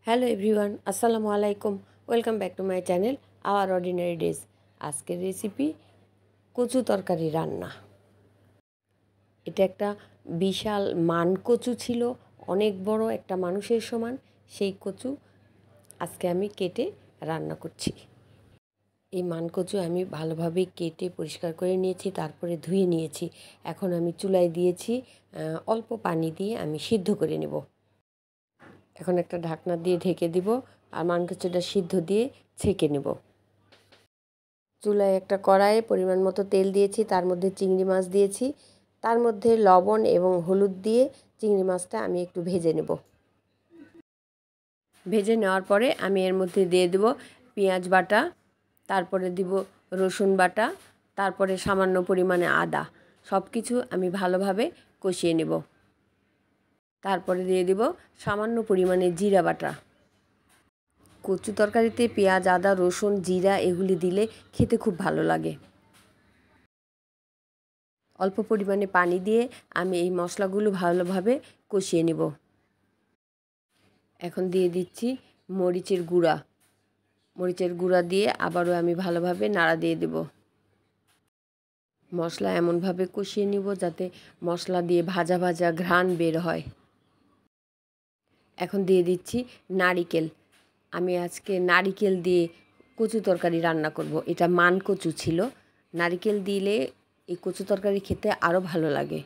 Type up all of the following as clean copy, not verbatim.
Hello everyone, আসসালামু আলাইকুম। Welcome back to my channel hour ordinary days. আজকের recipe কচু তরকারি রান্না। এটা একটা বিশাল মান কচু ছিল, অনেক বড়, একটা মানুষের সমান। সেই কচু আজকে আমি কেটে রান্না করছি। এই মান কচু আমি ভালোভাবে কেটে পরিষ্কার করে নিয়েছি, তারপরে ধুয়ে নিয়েছি। এখন আমি চুলায় দিয়েছি, অল্প পানি দিয়ে আমি সিদ্ধ করে নেব। এখন একটা ঢাকনা দিয়ে ঢেকে দিব আর মানকচুটা সিদ্ধ দিয়ে ছেঁকে নেব। চুলায় একটা কড়াইয়ে পরিমাণ মতো তেল দিয়েছি, তার মধ্যে চিংড়ি মাছ দিয়েছি। তার মধ্যে লবণ এবং হলুদ দিয়ে চিংড়ি মাছটা আমি একটু ভেজে নেব। ভেজে নেওয়ার পরে আমি এর মধ্যে দিয়ে দেব পেঁয়াজ বাটা, তারপরে দিব রসুন বাটা, তারপরে সামান্য পরিমাণে আদা। সব কিছু আমি ভালোভাবে কষিয়ে নেব। তারপরে দিয়ে দেব সামান্য পরিমাণে জিরা বাটা। কচু তরকারিতে পেঁয়াজ, আদা, রসুন, জিরা এগুলি দিলে খেতে খুব ভালো লাগে। অল্প পরিমাণে পানি দিয়ে আমি এই মশলাগুলো ভালোভাবে কষিয়ে নেব। এখন দিয়ে দিচ্ছি মরিচের গুঁড়া। মরিচের গুঁড়া দিয়ে আবারও আমি ভালোভাবে নাড়া দিয়ে দেব। মশলা এমনভাবে কষিয়ে নিব যাতে মশলা দিয়ে ভাজা ভাজা ঘ্রাণ বের হয়। এখন দিয়ে দিচ্ছি নারিকেল। আমি আজকে নারিকেল দিয়ে কচু তরকারি রান্না করব। এটা মান কচু ছিল। নারিকেল দিলে এই কচু তরকারি খেতে আরও ভালো লাগে।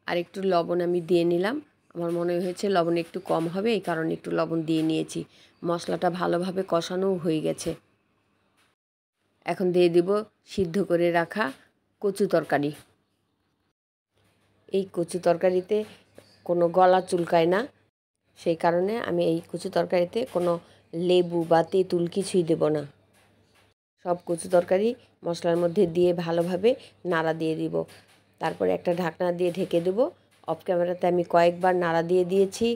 আর একটু লবণ আমি দিয়ে নিলাম। আমার মনে হয়েছে লবণ একটু কম হবে, এই কারণে একটু লবণ দিয়ে নিয়েছি। মশলাটা ভালোভাবে কষানোও হয়ে গেছে। এখন দিয়ে দিব সিদ্ধ করে রাখা কচু তরকারি। এই কচু তরকারিতে কোনো গলা চুলকায় না, সেই কারণে আমি এই কচু তরকারিতে কোনো লেবু বা তেঁতুল কিছুই দেব না। সব কচু তরকারি মশলার মধ্যে দিয়ে ভালোভাবে নাড়া দিয়ে দিব। তারপরে একটা ঢাকনা দিয়ে ঢেকে দেবো। অফ ক্যামেরাতে আমি কয়েকবার নাড়া দিয়ে দিয়েছি।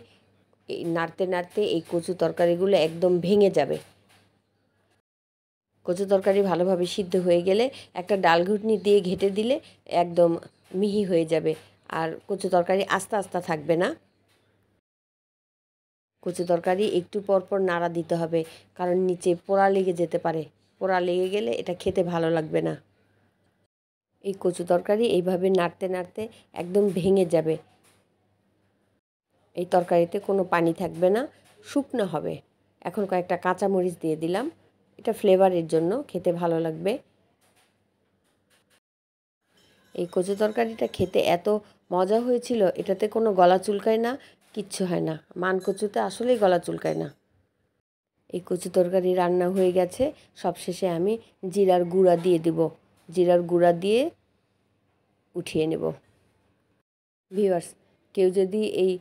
এই নাড়তে নাড়তে এই কচু তরকারিগুলো একদম ভেঙে যাবে। কচু তরকারি ভালোভাবে সিদ্ধ হয়ে গেলে একটা ডাল ঘুটনি দিয়ে ঘেঁটে দিলে একদম মিহি হয়ে যাবে, আর কচু তরকারি আস্তে আস্তে থাকবে না। কচু তরকারি একটু পর পর নাড়া দিতে হবে, কারণ নিচে পোড়া লেগে যেতে পারে। পোড়া লেগে গেলে এটা খেতে ভালো লাগবে না। এই কচু তরকারি এইভাবে নাড়তে নাড়তে একদম ভেঙে যাবে। এই তরকারিতে কোনো পানি থাকবে না, শুকনো হবে। এখন কয়েকটা কাঁচামরিচ দিয়ে দিলাম, এটা ফ্লেভারের জন্য, খেতে ভালো লাগবে। এই কচু তরকারিটা খেতে এত মজা হয়েছিল, এটাতে কোনো গলা চুলকায় না, কিচ্ছু হয় না। মান কচুতে আসলেই গলা চুলকায় না। এই কচু তরকারি রান্না হয়ে গেছে। সবশেষে আমি জিরার গুঁড়া দিয়ে দেব। জিরার গুঁড়া দিয়ে উঠিয়ে নেব। ভিউয়ার্স, কেউ যদি এই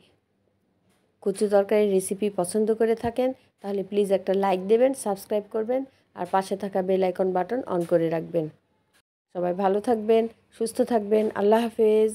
কচু তরকারির রেসিপি পছন্দ করে থাকেন তাহলে প্লিজ একটা লাইক দেবেন, সাবস্ক্রাইব করবেন, আর পাশে থাকা বেল আইকন বাটন অন করে রাখবেন। সবাই ভালো থাকবেন, সুস্থ থাকবেন। আল্লাহ হাফেজ।